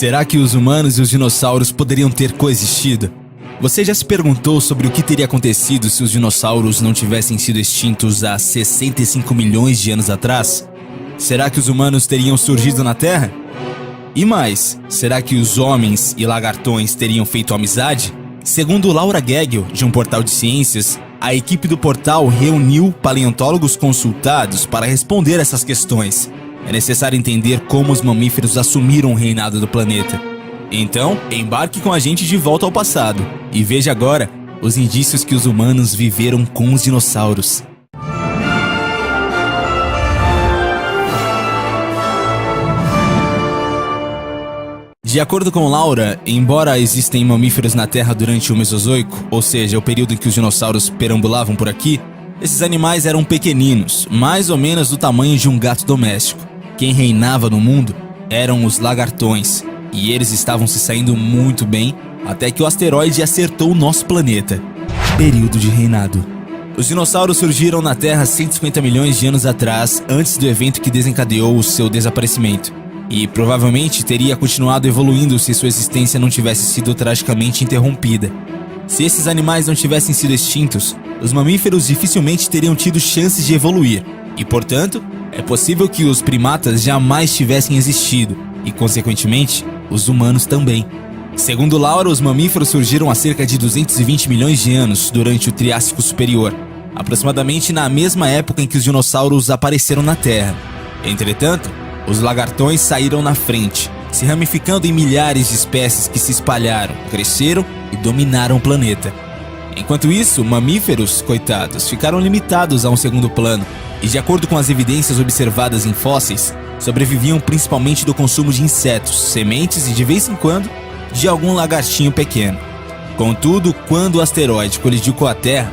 Será que os humanos e os dinossauros poderiam ter coexistido? Você já se perguntou sobre o que teria acontecido se os dinossauros não tivessem sido extintos há 65 milhões de anos atrás? Será que os humanos teriam surgido na Terra? E mais, será que os homens e lagartões teriam feito amizade? Segundo Laura Geggel, de um portal de ciências, a equipe do portal reuniu paleontólogos consultados para responder essas questões. É necessário entender como os mamíferos assumiram o reinado do planeta. Então, embarque com a gente de volta ao passado e veja agora os indícios que os humanos viveram com os dinossauros. De acordo com Laura, embora existem mamíferos na Terra durante o Mesozoico, ou seja, o período em que os dinossauros perambulavam por aqui, esses animais eram pequeninos, mais ou menos do tamanho de um gato doméstico. Quem reinava no mundo eram os lagartões, e eles estavam se saindo muito bem até que o asteroide acertou o nosso planeta. Período de reinado. Os dinossauros surgiram na Terra 150 milhões de anos atrás, antes do evento que desencadeou o seu desaparecimento, e provavelmente teria continuado evoluindo se sua existência não tivesse sido tragicamente interrompida. Se esses animais não tivessem sido extintos, os mamíferos dificilmente teriam tido chances de evoluir, e portanto, é possível que os primatas jamais tivessem existido, e consequentemente, os humanos também. Segundo Laura, os mamíferos surgiram há cerca de 220 milhões de anos durante o Triássico Superior, aproximadamente na mesma época em que os dinossauros apareceram na Terra. Entretanto, os lagartões saíram na frente, se ramificando em milhares de espécies que se espalharam, cresceram e dominaram o planeta. Enquanto isso, mamíferos, coitados, ficaram limitados a um segundo plano e, de acordo com as evidências observadas em fósseis, sobreviviam principalmente do consumo de insetos, sementes e, de vez em quando, de algum lagartinho pequeno. Contudo, quando o asteroide colidiu com a Terra,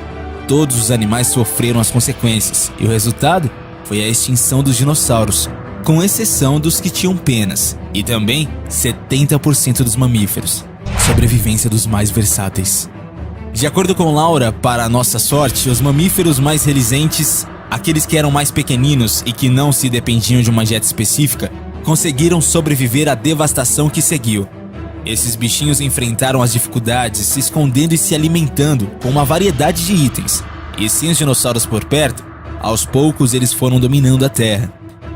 todos os animais sofreram as consequências e o resultado foi a extinção dos dinossauros, com exceção dos que tinham penas, e também 70% dos mamíferos. Sobrevivência dos mais versáteis. De acordo com Laura, para nossa sorte, os mamíferos mais reluzentes, aqueles que eram mais pequeninos e que não se dependiam de uma dieta específica, conseguiram sobreviver à devastação que seguiu. Esses bichinhos enfrentaram as dificuldades se escondendo e se alimentando com uma variedade de itens, e sem os dinossauros por perto, aos poucos eles foram dominando a Terra.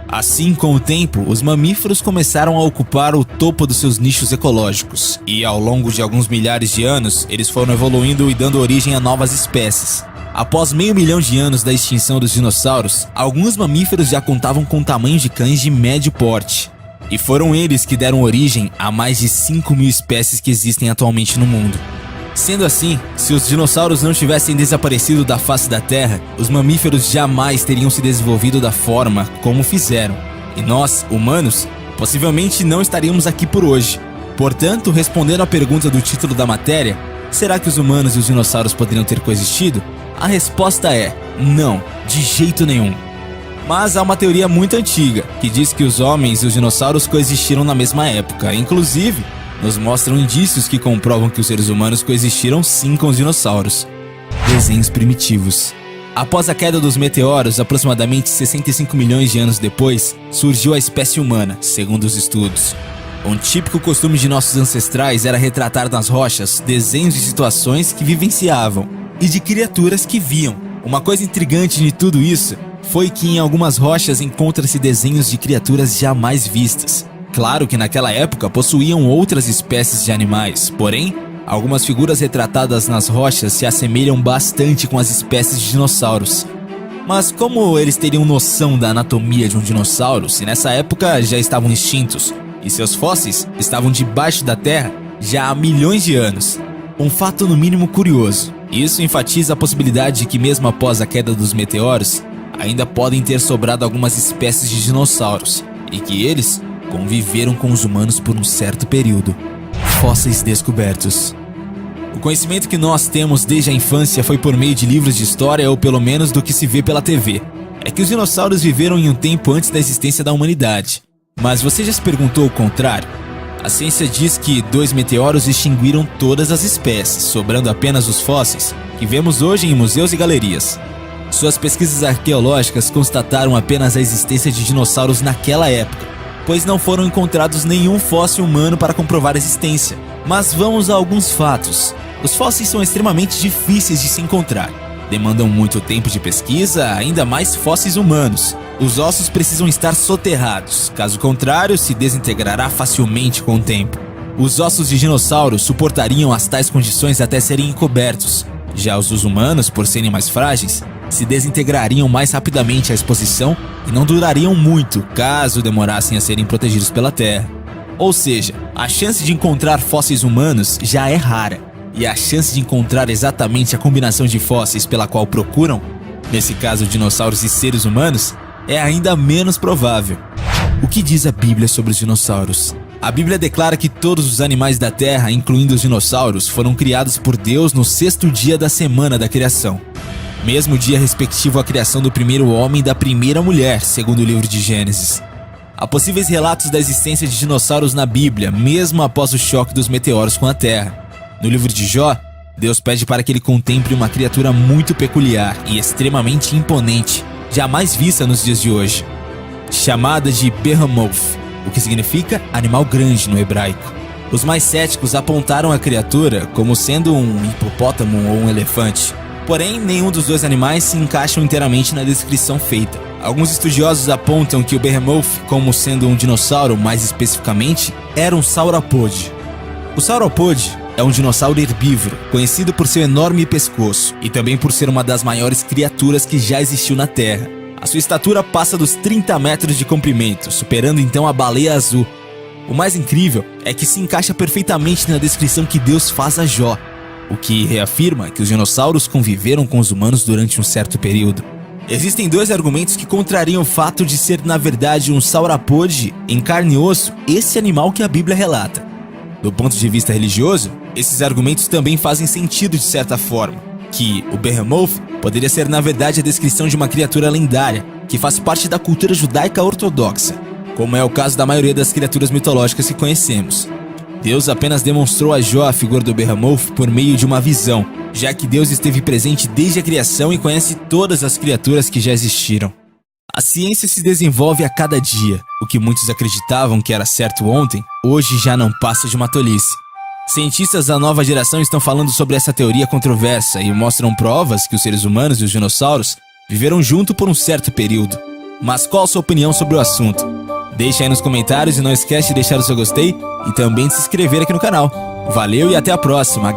Assim, com o tempo, os mamíferos começaram a ocupar o topo dos seus nichos ecológicos, e ao longo de alguns milhares de anos, eles foram evoluindo e dando origem a novas espécies. Após 500 mil de anos da extinção dos dinossauros, alguns mamíferos já contavam com tamanho de cães de médio porte, e foram eles que deram origem a mais de 5.000 espécies que existem atualmente no mundo. Sendo assim, se os dinossauros não tivessem desaparecido da face da Terra, os mamíferos jamais teriam se desenvolvido da forma como fizeram. E nós, humanos, possivelmente não estaríamos aqui por hoje. Portanto, respondendo à pergunta do título da matéria, será que os humanos e os dinossauros poderiam ter coexistido? A resposta é não, de jeito nenhum. Mas há uma teoria muito antiga que diz que os homens e os dinossauros coexistiram na mesma época, inclusive nos mostram indícios que comprovam que os seres humanos coexistiram sim com os dinossauros. Desenhos primitivos. Após a queda dos meteoros, aproximadamente 65 milhões de anos depois, surgiu a espécie humana, segundo os estudos. Um típico costume de nossos ancestrais era retratar nas rochas desenhos de situações que vivenciavam e de criaturas que viam. Uma coisa intrigante de tudo isso foi que em algumas rochas encontram-se desenhos de criaturas jamais vistas. Claro que naquela época possuíam outras espécies de animais, porém, algumas figuras retratadas nas rochas se assemelham bastante com as espécies de dinossauros. Mas como eles teriam noção da anatomia de um dinossauro se nessa época já estavam extintos e seus fósseis estavam debaixo da terra já há milhões de anos? Um fato no mínimo curioso. Isso enfatiza a possibilidade de que mesmo após a queda dos meteoros, ainda podem ter sobrado algumas espécies de dinossauros e que eles conviveram com os humanos por um certo período. Fósseis descobertos. O conhecimento que nós temos desde a infância foi por meio de livros de história ou pelo menos do que se vê pela TV. É que os dinossauros viveram em um tempo antes da existência da humanidade. Mas você já se perguntou o contrário? A ciência diz que 2 meteoros extinguiram todas as espécies, sobrando apenas os fósseis, que vemos hoje em museus e galerias. Suas pesquisas arqueológicas constataram apenas a existência de dinossauros naquela época, pois não foram encontrados nenhum fóssil humano para comprovar a existência. Mas vamos a alguns fatos. Os fósseis são extremamente difíceis de se encontrar. Demandam muito tempo de pesquisa, ainda mais fósseis humanos. Os ossos precisam estar soterrados, caso contrário, se desintegrará facilmente com o tempo. Os ossos de dinossauros suportariam as tais condições até serem encobertos. Já os dos humanos, por serem mais frágeis, se desintegrariam mais rapidamente à exposição e não durariam muito caso demorassem a serem protegidos pela Terra. Ou seja, a chance de encontrar fósseis humanos já é rara, e a chance de encontrar exatamente a combinação de fósseis pela qual procuram, nesse caso dinossauros e seres humanos, é ainda menos provável. O que diz a Bíblia sobre os dinossauros? A Bíblia declara que todos os animais da Terra, incluindo os dinossauros, foram criados por Deus no 6º dia da semana da criação. Mesmo dia respectivo à criação do primeiro homem e da primeira mulher, segundo o livro de Gênesis. Há possíveis relatos da existência de dinossauros na Bíblia, mesmo após o choque dos meteoros com a Terra. No livro de Jó, Deus pede para que ele contemple uma criatura muito peculiar e extremamente imponente, jamais vista nos dias de hoje, chamada de Behemoth, o que significa animal grande no hebraico. Os mais céticos apontaram a criatura como sendo um hipopótamo ou um elefante. Porém, nenhum dos dois animais se encaixam inteiramente na descrição feita. Alguns estudiosos apontam que o Behemoth, como sendo um dinossauro, mais especificamente, era um sauropode. O sauropode é um dinossauro herbívoro, conhecido por seu enorme pescoço e também por ser uma das maiores criaturas que já existiu na Terra. A sua estatura passa dos 30 metros de comprimento, superando então a baleia azul. O mais incrível é que se encaixa perfeitamente na descrição que Deus faz a Jó, o que reafirma que os dinossauros conviveram com os humanos durante um certo período. Existem dois argumentos que contrariam o fato de ser na verdade um sauropode em carne e osso, esse animal que a Bíblia relata. Do ponto de vista religioso, esses argumentos também fazem sentido de certa forma, que o Behemoth poderia ser na verdade a descrição de uma criatura lendária, que faz parte da cultura judaica ortodoxa, como é o caso da maioria das criaturas mitológicas que conhecemos. Deus apenas demonstrou a Jó a figura do Behemoth por meio de uma visão, já que Deus esteve presente desde a criação e conhece todas as criaturas que já existiram. A ciência se desenvolve a cada dia. O que muitos acreditavam que era certo ontem, hoje já não passa de uma tolice. Cientistas da nova geração estão falando sobre essa teoria controversa e mostram provas que os seres humanos e os dinossauros viveram junto por um certo período. Mas qual a sua opinião sobre o assunto? Deixa aí nos comentários e não esquece de deixar o seu gostei e também de se inscrever aqui no canal. Valeu e até a próxima!